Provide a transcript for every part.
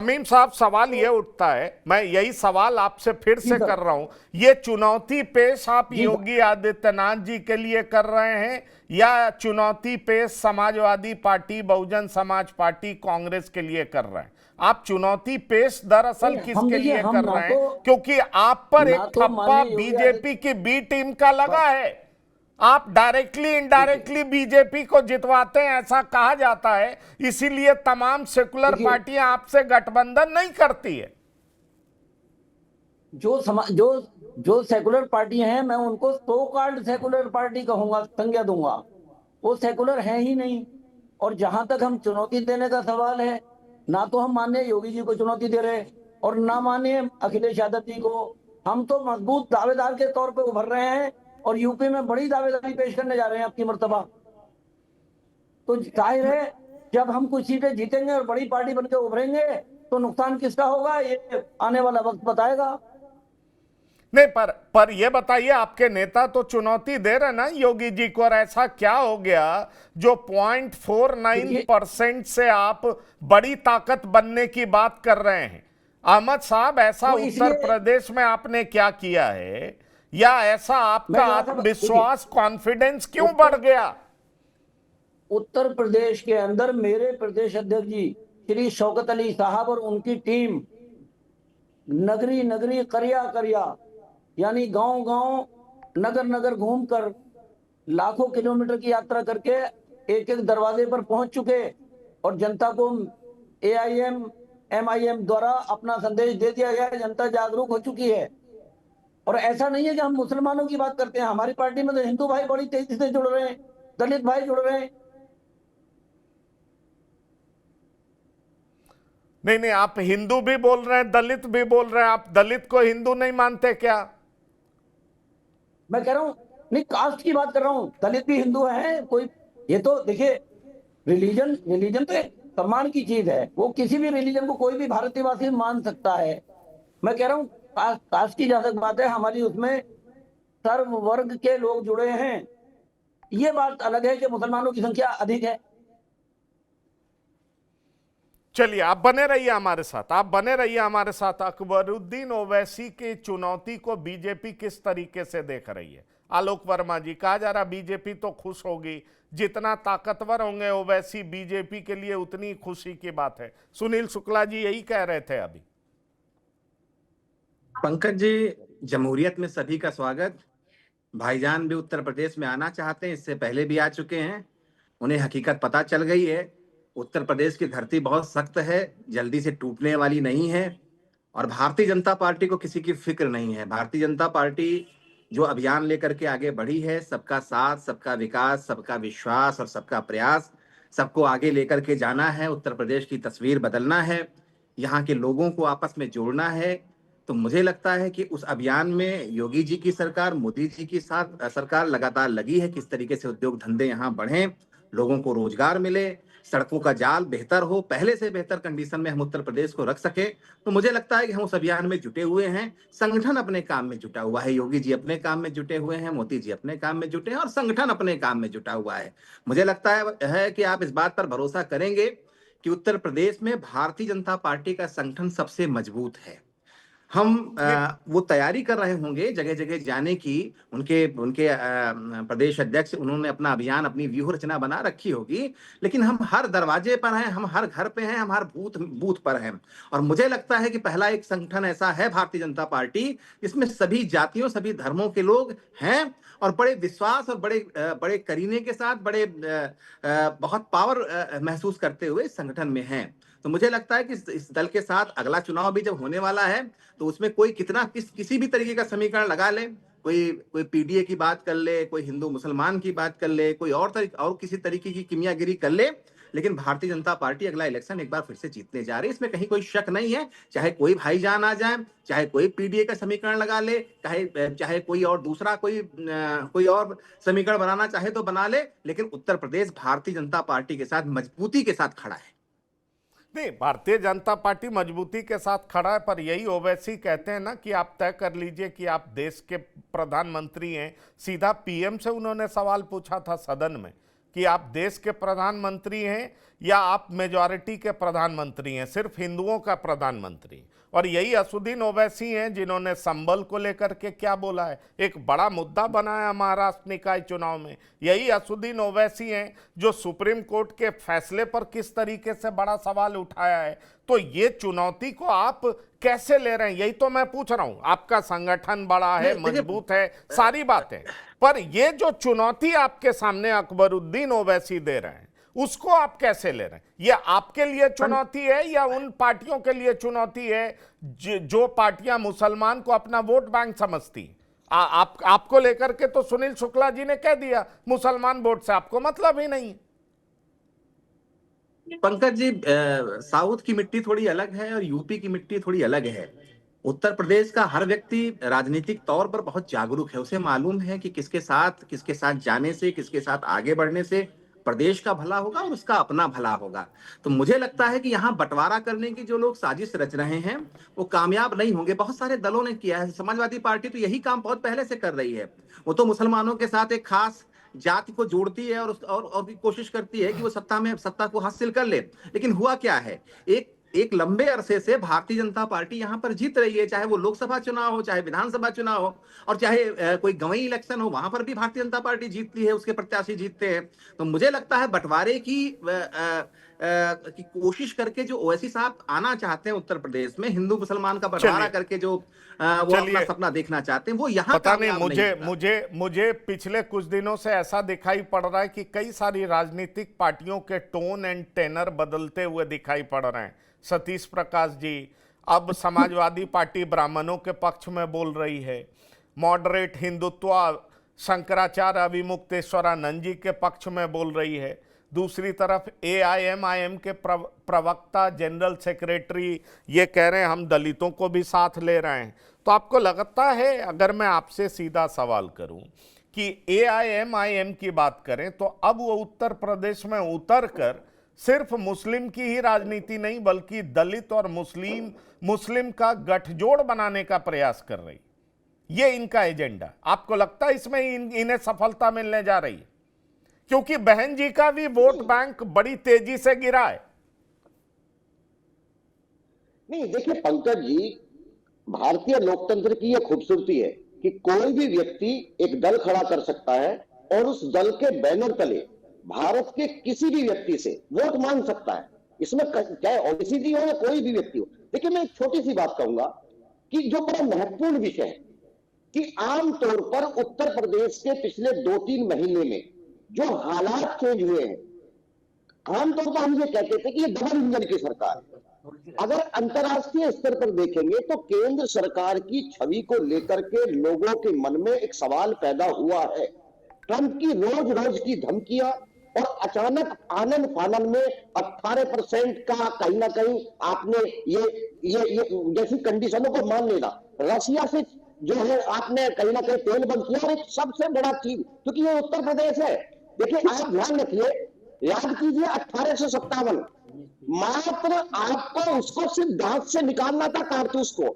शमीम साहब, सवाल ये उठता है, मैं यही सवाल आपसे फिर से कर रहा हूं, ये चुनौती पेश आप योगी आदित्यनाथ जी के लिए कर रहे हैं या चुनौती पेश समाजवादी पार्टी, बहुजन समाज पार्टी, कांग्रेस के लिए कर रहे हैं? आप चुनौती पेश दरअसल हम किसके देखिए, लिए हम कर ना रहे हैं? तो क्योंकि आप पर ना एक तो ठप्पा माननीय योगी बीजेपी की बी टीम का लगा है। आप डायरेक्टली देखिए इनडायरेक्टली बीजेपी को जितवाते हैं, ऐसा कहा जाता है, इसीलिए तमाम सेकुलर देखिए पार्टियां आपसे गठबंधन नहीं करती है। जो जो सेकुलर पार्टी हैं, मैं उनको सो कॉल्ड सेकुलर पार्टी कहूंगा, संज्ञा दूंगा। वो सेकुलर है ही नहीं। और जहां तक हम चुनौती देने का सवाल है, ना तो हम माननीय योगी जी को चुनौती दे रहे और ना माननीय अखिलेश यादव जी को। हम तो मजबूत दावेदार के तौर पे उभर रहे हैं और यूपी में बड़ी दावेदारी पेश करने जा रहे हैं आपकी मर्तबा। तो जाहिर है, जब हम कुछ सीटें जीतेंगे और बड़ी पार्टी बनकर उभरेंगे, तो नुकसान किसका होगा ये आने वाला वक्त बताएगा। नहीं, पर ये बताइए, आपके नेता तो चुनौती दे रहे ना योगी जी को, और ऐसा क्या हो गया जो 0.49% से आप बड़ी ताकत बनने की बात कर रहे हैं? अहमद साहब, ऐसा वो उत्तर इसलिए प्रदेश में आपने क्या किया है, या ऐसा आपका मैं जरा सा देखिए, आत्मविश्वास, कॉन्फिडेंस क्यों बढ़ उत्तर गया? उत्तर प्रदेश के अंदर मेरे प्रदेश अध्यक्ष जी श्री शौकत अली साहब और उनकी टीम नगरी नगरी करिया करिया, यानी गांव गांव, नगर नगर घूमकर, लाखों किलोमीटर की यात्रा करके एक एक दरवाजे पर पहुंच चुके और जनता को एआईएम एमआईएम द्वारा अपना संदेश दे दिया गया है। जनता जागरूक हो चुकी है। और ऐसा नहीं है कि हम मुसलमानों की बात करते हैं, हमारी पार्टी में तो हिंदू भाई बड़ी तेजी से जुड़ रहे हैं, दलित भाई जुड़ रहे हैं। नहीं नहीं, आप हिंदू भी बोल रहे हैं, दलित भी बोल रहे हैं, आप दलित को हिंदू नहीं मानते क्या? मैं कह रहा हूं, नहीं, कास्ट की बात कर रहा हूं, दलित भी हिंदू है कोई। ये तो देखिए, रिलीजन रिलीजन तो एक सम्मान की चीज है, वो किसी भी रिलीजन को कोई भी भारतीयवासी मान सकता है। मैं कह रहा हूँ, कास्ट की जहां तक बात है, हमारी उसमें सर्व वर्ग के लोग जुड़े हैं। ये बात अलग है कि मुसलमानों की संख्या अधिक है। चलिए, आप बने रहिए हमारे साथ, आप बने रहिए हमारे साथ। अकबरुद्दीन ओवैसी की चुनौती को बीजेपी किस तरीके से देख रही है? आलोक वर्मा जी, कहा जा रहा बीजेपी तो खुश होगी, जितना ताकतवर होंगे ओवैसी बीजेपी के लिए उतनी खुशी की बात है। सुनील शुक्ला जी यही कह रहे थे अभी। पंकज जी, जमहूरियत में सभी का स्वागत। भाईजान भी उत्तर प्रदेश में आना चाहते हैं, इससे पहले भी आ चुके हैं। उन्हें हकीकत पता चल गई है। उत्तर प्रदेश की धरती बहुत सख्त है, जल्दी से टूटने वाली नहीं है। और भारतीय जनता पार्टी को किसी की फिक्र नहीं है। भारतीय जनता पार्टी जो अभियान लेकर के आगे बढ़ी है, सबका साथ, सबका विकास, सबका विश्वास और सबका प्रयास, सबको आगे लेकर के जाना है, उत्तर प्रदेश की तस्वीर बदलना है, यहाँ के लोगों को आपस में जोड़ना है। तो मुझे लगता है कि उस अभियान में योगी जी की सरकार, मोदी जी की साथ सरकार लगातार लगी है। किस तरीके से उद्योग धंधे यहाँ बढ़े, लोगों को रोजगार मिले, सड़कों का जाल बेहतर हो, पहले से बेहतर कंडीशन में हम उत्तर प्रदेश को रख सके। तो मुझे लगता है कि हम उस अभियान में जुटे हुए हैं। संगठन अपने काम में जुटा हुआ है, योगी जी अपने काम में जुटे हुए हैं, मोदी जी अपने काम में जुटे हैं और संगठन अपने काम में जुटा हुआ है। मुझे लगता है कि आप इस बात पर भरोसा करेंगे कि उत्तर प्रदेश में भारतीय जनता पार्टी का संगठन सबसे मजबूत है। हम वो तैयारी कर रहे होंगे जगह जगह जाने की। उनके उनके प्रदेश अध्यक्ष, उन्होंने अपना अभियान, अपनी व्यूह रचना बना रखी होगी। लेकिन हम हर दरवाजे पर हैं, हम हर घर पे हैं, हम हर बूथ बूथ पर हैं। और मुझे लगता है कि पहला एक संगठन ऐसा है भारतीय जनता पार्टी, जिसमें सभी जातियों, सभी धर्मों के लोग हैं और बड़े विश्वास और बड़े करीने के साथ, बहुत पावर महसूस करते हुए इस संगठन में हैं। तो मुझे लगता है कि इस दल के साथ अगला चुनाव भी जब होने वाला है, तो उसमें कोई किसी भी तरीके का समीकरण लगा ले, कोई पीडीए की बात कर ले, कोई हिंदू मुसलमान की बात कर ले, कोई और किसी तरीके की किमियागिरी कर ले, लेकिन भारतीय जनता पार्टी अगला इलेक्शन एक बार फिर से जीतने जा रही है, इसमें कहीं कोई शक नहीं है। चाहे कोई भाईजान आ जाए, चाहे कोई पीडीए का समीकरण लगा ले, चाहे कोई और दूसरा कोई और समीकरण बनाना चाहे तो बना ले, लेकिन उत्तर प्रदेश भारतीय जनता पार्टी के साथ मजबूती के साथ खड़ा है। नहीं, भारतीय जनता पार्टी मजबूती के साथ खड़ा है, पर यही ओवैसी कहते हैं ना कि आप तय कर लीजिए कि आप देश के प्रधानमंत्री हैं। सीधा पीएम से उन्होंने सवाल पूछा था सदन में कि आप देश के प्रधानमंत्री हैं या आप मेजॉरिटी के प्रधानमंत्री हैं, सिर्फ हिंदुओं का प्रधानमंत्री? और यही असुद्दीन ओवैसी हैं जिन्होंने संबल को लेकर के क्या बोला है, एक बड़ा मुद्दा बनाया महाराष्ट्र निकाय चुनाव में। यही असुद्दीन ओवैसी हैं जो सुप्रीम कोर्ट के फैसले पर किस तरीके से बड़ा सवाल उठाया है। तो ये चुनौती को आप कैसे ले रहे हैं, यही तो मैं पूछ रहा हूं। आपका संगठन बड़ा है, मजबूत है, सारी बातें, पर ये जो चुनौती आपके सामने अकबरुद्दीन ओवैसी दे रहे हैं, उसको आप कैसे ले रहे हैं? ये आपके लिए चुनौती है या उन पार्टियों के लिए चुनौती है जो पार्टियां मुसलमान को अपना वोट बैंक समझती? आपको लेकर के तो सुनील शुक्ला जी ने कह दिया मुसलमान वोट से आपको मतलब ही नहीं। पंकज जी, साउथ की मिट्टी थोड़ी अलग है और यूपी की मिट्टी थोड़ी अलग है। उत्तर प्रदेश का हर व्यक्ति राजनीतिक तौर पर बहुत जागरूक है। उसे मालूम है कि किसके साथ जाने से, किसके साथ आगे बढ़ने से प्रदेश का भला होगा और उसका अपना भला होगा। तो मुझे लगता है कि यहाँ बंटवारा करने की जो लोग साजिश रच रहे हैं वो कामयाब नहीं होंगे। बहुत सारे दलों ने किया है, समाजवादी पार्टी तो यही काम बहुत पहले से कर रही है। वो तो मुसलमानों के साथ एक खास जाति को जोड़ती है और भी कोशिश करती है कि वो सत्ता को हासिल कर ले। लेकिन हुआ क्या है, एक लंबे अरसे से भारतीय जनता पार्टी यहाँ पर जीत रही है, चाहे वो लोकसभा चुनाव हो, चाहे विधानसभा चुनाव हो, और चाहे कोई गंवई इलेक्शन हो, वहां पर भी भारतीय जनता पार्टी जीतती है, उसके प्रत्याशी जीतते हैं। तो मुझे लगता है बंटवारे की कोशिश करके जो ओवैसी साहब आना चाहते हैं उत्तर प्रदेश में, हिंदू मुसलमान का बंटवारा करके जो वो अपना सपना देखना चाहते हैं, वो यहाँ पता नहीं। मुझे पिछले कुछ दिनों से ऐसा दिखाई पड़ रहा है कि कई सारी राजनीतिक पार्टियों के टोन एंड टेनर बदलते हुए दिखाई पड़ रहे हैं। सतीश प्रकाश जी अब समाजवादी पार्टी ब्राह्मणों के पक्ष में बोल रही है, मॉडरेट हिंदुत्व शंकराचार्य अभिमुक्तेश्वरानंद जी के पक्ष में बोल रही है। दूसरी तरफ AIMIM के प्रवक्ता जनरल सेक्रेटरी ये कह रहे हैं हम दलितों को भी साथ ले रहे हैं। तो आपको लगता है, अगर मैं आपसे सीधा सवाल करूं कि AIMIM की बात करें तो अब वो उत्तर प्रदेश में उतर कर सिर्फ मुस्लिम की ही राजनीति नहीं बल्कि दलित और मुस्लिम का गठजोड़ बनाने का प्रयास कर रही, ये इनका एजेंडा। आपको लगता है इसमें इन्हें सफलता मिलने जा रही है? क्योंकि बहन जी का भी वोट बैंक बड़ी तेजी से गिरा है। नहीं, देखिए पंकज जी, भारतीय लोकतंत्र की यह खूबसूरती है कि कोई भी व्यक्ति एक दल खड़ा कर सकता है और उस दल के बैनर तले भारत के किसी भी व्यक्ति से वोट मांग सकता है। इसमें चाहे ओबीसी जी हो या कोई भी व्यक्ति हो। देखिए, मैं एक छोटी सी बात कहूंगा कि जो बड़ा महत्वपूर्ण विषय है कि आमतौर पर उत्तर प्रदेश के पिछले 2-3 महीने में जो हालात चेंज हुए हैं, आमतौर पर हम ये कहते थे कि ये डबल इंजन की सरकार है। अगर अंतर्राष्ट्रीय स्तर पर देखेंगे तो केंद्र सरकार की छवि को लेकर के लोगों के मन में एक सवाल पैदा हुआ है। ट्रंप की रोज रोज की धमकियां और अचानक आनन फानन में 18% का कहीं ना कहीं आपने ये जैसी कंडीशनों को मान लेना, रशिया से जो है आपने कहीं ना कहीं तेल बंद किया, और एक सबसे बड़ा चीज क्योंकि ये उत्तर प्रदेश है। देखिए, आप ध्यान रखिए, याद कीजिए 1857 मात्र आपको उसको सिर्फ दांत से निकालना था, कारतूस को।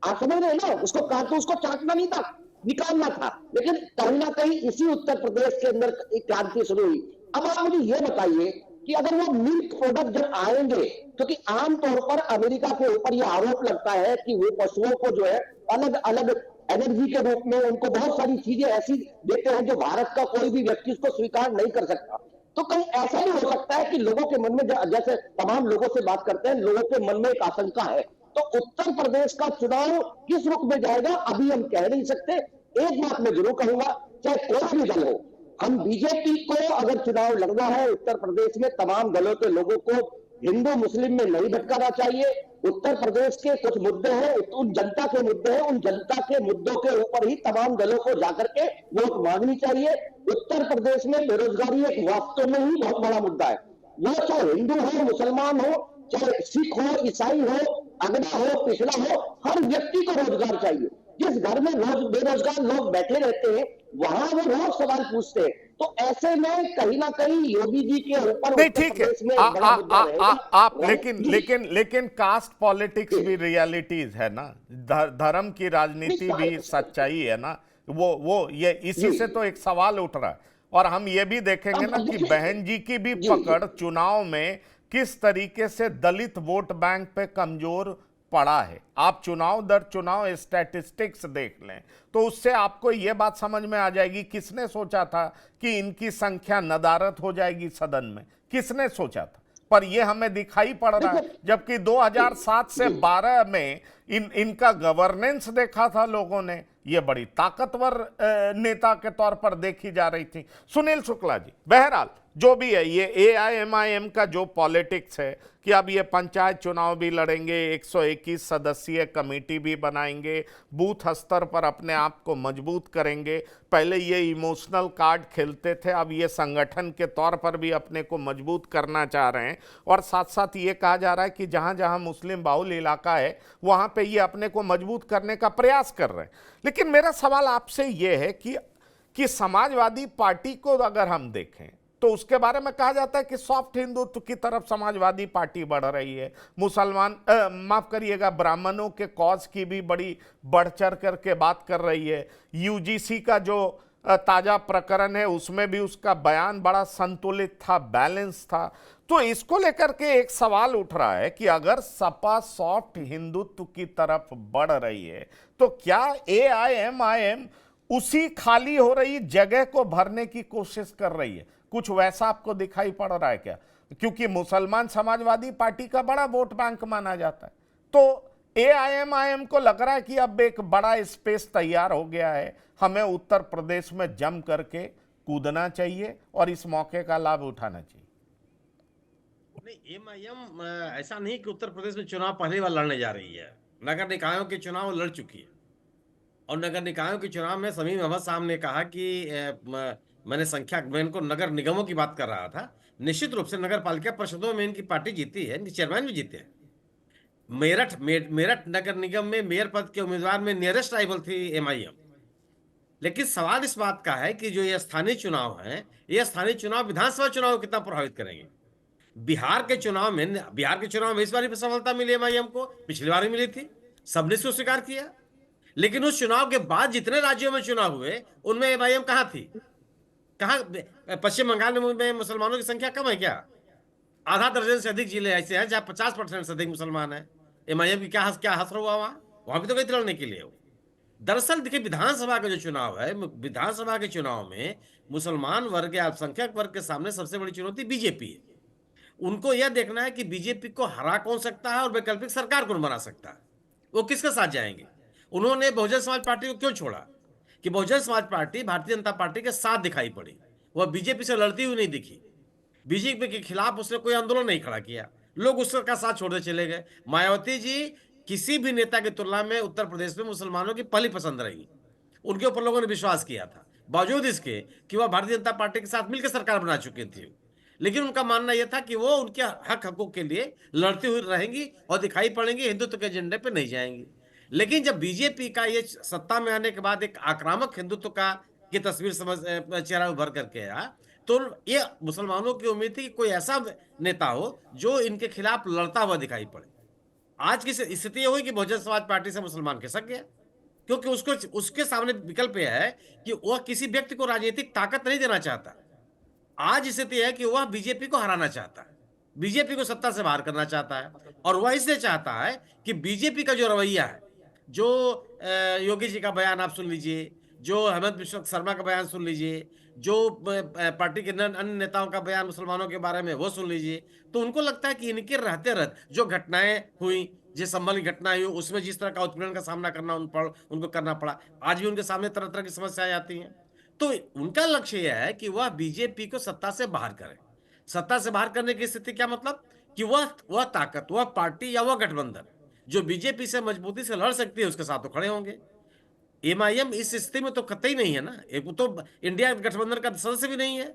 आप समझ रहे हैं ना, उसको कारतूस को चाटना नहीं था, निकालना था। लेकिन कहीं ना कहीं इसी उत्तर प्रदेश के अंदर एक क्रांति शुरू हुई। अब आप मुझे ये बताइए कि अगर वो मिल्क प्रोडक्ट जब आएंगे, क्योंकि आमतौर पर अमेरिका के ऊपर यह आरोप लगता है कि वो पशुओं को जो है अलग अलग एनर्जी के रूप में उनको बहुत सारी चीजें ऐसी देते हैं जो भारत का कोई भी व्यक्ति उसको स्वीकार नहीं कर सकता। तो कहीं ऐसा नहीं हो सकता है कि लोगों के मन में, जैसे तमाम लोगों से बात करते हैं, लोगों के मन में एक आशंका है। तो उत्तर प्रदेश का चुनाव किस रुख में जाएगा अभी हम कह नहीं सकते। एक बात मैं जरूर कहूंगा, चाहे कोई भी दल हो, हम बीजेपी को अगर चुनाव लड़ना है उत्तर प्रदेश में, तमाम दलों के लोगों को हिंदू मुस्लिम में नहीं भटकाना चाहिए। उत्तर प्रदेश के कुछ मुद्दे हैं, उन जनता के मुद्दे हैं, उन जनता के मुद्दों के ऊपर ही तमाम दलों को जाकर के वोट मांगनी चाहिए। उत्तर प्रदेश में बेरोजगारी एक वास्तव में ही बहुत बड़ा मुद्दा है। वो चाहे हिंदू हो, मुसलमान हो, चाहे सिख हो, ईसाई हो, अगड़ा हो, पिछड़ा हो, हर व्यक्ति को रोजगार चाहिए। जिस घर में रोज बेरोजगार लोग बैठे रहते हैं वहां वो रोज सवाल पूछते हैं। तो ऐसे में कहीं ना कहीं योगी जी के ऊपर नहीं, ठीक है आप लेकिन कास्ट पॉलिटिक्स भी रियलिटीज है ना, धर्म की राजनीति भी सच्चाई है ना, वो ये इसी से तो एक सवाल उठ रहा है। और हम ये भी देखेंगे ना अब कि देखिए, बहन जी की भी जी पकड़ चुनाव में किस तरीके से दलित वोट बैंक पे कमजोर पड़ा है। आप चुनाव दर चुनाव स्टैटिस्टिक्स देख लें तो उससे आपको यह बात समझ में आ जाएगी। किसने सोचा था कि इनकी संख्या नदारद हो जाएगी सदन में, किसने सोचा था? पर यह हमें दिखाई पड़ रहा है, देखिए, जबकि 2007 से जी 12 में इनका गवर्नेंस देखा था लोगों ने, ये बड़ी ताकतवर नेता के तौर पर देखी जा रही थी। सुनील शुक्ला जी, बहरहाल जो भी है, ये एआईएमआईएम का जो पॉलिटिक्स है कि अब ये पंचायत चुनाव भी लड़ेंगे, 121 सदस्यीय कमेटी भी बनाएंगे, बूथ स्तर पर अपने आप को मजबूत करेंगे। पहले ये इमोशनल कार्ड खेलते थे, अब ये संगठन के तौर पर भी अपने को मजबूत करना चाह रहे हैं। और साथ साथ ये कहा जा रहा है कि जहां जहां मुस्लिम बाहुल इलाका है वहां पे ये अपने को मजबूत करने का प्रयास कर रहे हैं। लेकिन मेरा सवाल आपसे ये है कि समाजवादी पार्टी को अगर हम देखें तो उसके बारे में कहा जाता है कि सॉफ्ट हिंदुत्व की तरफ समाजवादी पार्टी बढ़ रही है। मुसलमान माफ करिएगा, ब्राह्मणों के कॉज की भी बड़ी बढ़ चढ़ करके बात कर रही है। यूजीसी का जो ताजा प्रकरण है उसमें भी उसका बयान बड़ा संतुलित था, बैलेंस था। तो इसको लेकर के एक सवाल उठ रहा है कि अगर सपा सॉफ्ट हिंदुत्व की तरफ बढ़ रही है तो क्या एआईएमआईएम उसी खाली हो रही जगह को भरने की कोशिश कर रही है? कुछ वैसा आपको दिखाई पड़ रहा है क्या? क्योंकि मुसलमान समाजवादी पार्टी का बड़ा वोट बैंक माना जाता है, तो एआईएमआईएम को लग रहा है कि अब एक बड़ा स्पेस तैयार हो गया है, हमें उत्तर प्रदेश में जम करके कूदना चाहिए और इस मौके का लाभ उठाना चाहिए। नहीं, एमआईएम ऐसा नहीं कि उत्तर प्रदेश में चुनाव पहली बार लड़ने जा रही है। नगर निकायों के चुनाव लड़ चुकी है और नगर निकायों के चुनाव में समीम अहमद साहब ने कहा कि मैं इनको नगर निगमों की बात कर रहा था। निश्चित रूप से नगर पालिका परिषदों में इनकी पार्टी जीती है, इनके चेयरमैन भी जीते हैं। मेरठ नगर निगम में मेयर पद के उम्मीदवार में नियरेस्ट राइवल थी एमआईएम। लेकिन सवाल इस बात का है कि जो ये स्थानीय चुनाव है, ये स्थानीय चुनाव विधानसभा चुनाव को कितना प्रभावित करेंगे। बिहार के चुनाव में इस बार भी सफलता मिली एमआईएम को, पिछली बार भी मिली थी, सबने इसको स्वीकार किया। लेकिन उस चुनाव के बाद जितने राज्यों में चुनाव हुए उनमें एमआईएम कहां थी? कहां? पश्चिम बंगाल में मुसलमानों की संख्या कम है क्या? आधा दर्जन से अधिक जिले ऐसे हैं जहां 50% से अधिक मुसलमान है। एमआईएम की क्या हसर हुआ वहां भी तो गई थी लड़ने के लिए। दरअसल देखिए, विधानसभा का जो चुनाव है, विधानसभा के चुनाव में मुसलमान वर्ग या अल्पसंख्यक वर्ग के सामने सबसे बड़ी चुनौती बीजेपी है। उनको यह देखना है कि बीजेपी को हरा कौन सकता है और वैकल्पिक सरकार कौन बना सकता है, वो किसके साथ जाएंगे। उन्होंने बहुजन समाज पार्टी को क्यों छोड़ा कि बहुजन समाज पार्टी भारतीय जनता पार्टी के साथ दिखाई पड़ी, वह बीजेपी से लड़ती हुई नहीं दिखी। बीजेपी के खिलाफ उसने कोई आंदोलन नहीं खड़ा किया, लोग उसका साथ छोड़ते चले गए। मायावती जी किसी भी नेता की तुलना में उत्तर प्रदेश में मुसलमानों की पहली पसंद रही, उनके ऊपर लोगों ने विश्वास किया था, बावजूद इसके कि वह भारतीय जनता पार्टी के साथ मिलकर सरकार बना चुकी थी। लेकिन उनका मानना यह था कि वो उनके हकों के लिए लड़ती हुई रहेंगी और दिखाई पड़ेंगी, हिंदुत्व के एजेंडे पे नहीं जाएंगी। लेकिन जब बीजेपी का ये सत्ता में आने के बाद एक आक्रामक हिंदुत्व की तस्वीर चेहरा उभर करके आया, तो ये मुसलमानों की उम्मीद थी कि कोई ऐसा नेता हो जो इनके खिलाफ लड़ता हुआ दिखाई पड़े। आज की स्थिति यह हुई कि बहुजन समाज पार्टी से मुसलमान खिसक गया, क्योंकि उसके सामने विकल्प यह है कि वह किसी व्यक्ति को राजनीतिक ताकत नहीं देना चाहता। आज स्थिति है कि वह बीजेपी को हराना चाहता है, बीजेपी को सत्ता से बाहर करना चाहता है। और वह इसलिए चाहता है कि बीजेपी का जो रवैया है, जो योगी जी का बयान आप सुन लीजिए, जो हेमंत बिश्व शर्मा का बयान सुन लीजिए, जो पार्टी के अन्य नेताओं का बयान मुसलमानों के बारे में वो सुन लीजिए, तो उनको लगता है कि इनके रहते जो घटनाएं हुई, जिस संबंध की घटनाएं हुई, उसमें जिस तरह का उत्पीड़न का सामना उनको करना पड़ा, आज भी उनके सामने तरह तरह की समस्याएं आती हैं। तो उनका लक्ष्य यह है कि वह बीजेपी को सत्ता से बाहर करे। सत्ता से बाहर करने की स्थिति क्या मतलब कि वह ताकत, वह पार्टी या वह गठबंधन जो बीजेपी से मजबूती से लड़ सकती है, उसके साथ तो खड़े होंगे। एमआईएम इस स्थिति में तो कतई नहीं है ना, एक तो इंडिया गठबंधन का सदस्य भी नहीं है,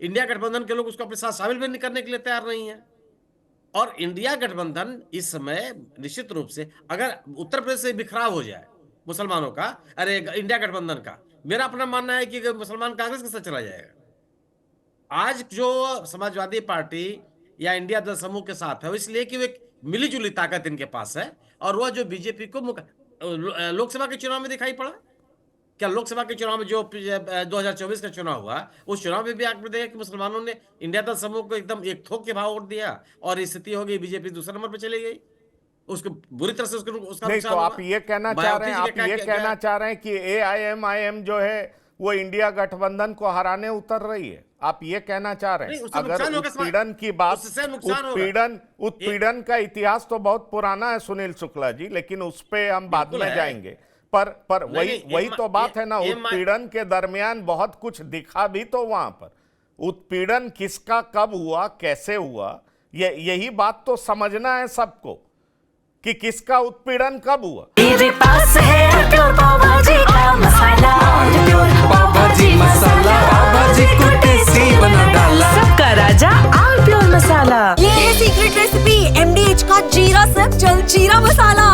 इंडिया गठबंधन के लोग उसको अपने साथ शामिल भी नहीं करने के लिए तैयार नहीं है। और इंडिया गठबंधन इस समय निश्चित रूप से अगर उत्तर प्रदेश से बिखराव हो जाए मुसलमानों का, अरे इंडिया गठबंधन का, मेरा अपना मानना है कि मुसलमान कांग्रेस के साथ चला जाएगा। आज जो समाजवादी पार्टी या इंडिया दल समूह के साथ है, वो इसलिए कि वो एक मिलीजुली ताकत इनके पास है, और वह जो बीजेपी को लोकसभा के चुनाव में दिखाई पड़ा क्या लोकसभा के चुनाव में जो 2024 का चुनाव हुआ, उस चुनाव में भी आपने देखा कि मुसलमानों ने इंडिया दल समूह को एकदम एक थोक के भाव वोट दिया और स्थिति हो गई बीजेपी दूसरे नंबर पर चली गई, उसको बुरी तरह से उसका नहीं, नुकसान तो हुआ। आप ये कहना चाह रहे हैं, आप ये कहना चाह रहे हैं कि AIMIM जो है वो इंडिया गठबंधन को हराने उतर रही है, आप ये कहना चाह रहे नहीं, हैं? उससे अगर नुकसान होगा, उत्पीड़न की बात, उससे नुकसान होगा। उत्पीड़न का इतिहास तो बहुत पुराना है सुनील शुक्ला जी, लेकिन उस पे हम बाद बिल्कुल में है। जाएंगे। पर वही तो बात है ना, उत्पीड़न के दरमियान बहुत कुछ दिखा भी तो वहां पर। उत्पीड़न किसका कब हुआ, कैसे हुआ, यही बात तो समझना है सबको कि किसका उत्पीड़न कब हुआ। मेरे पास है प्योर पाव भाजी का मसाला, प्योर पाव भाजी मसाला, पाव भाजी को टेस्टी बना डाला, सबका राजा आल प्योर मसाला। ये है सीक्रेट रेसिपी MDH का जीरा सब्ज जल जीरा मसाला।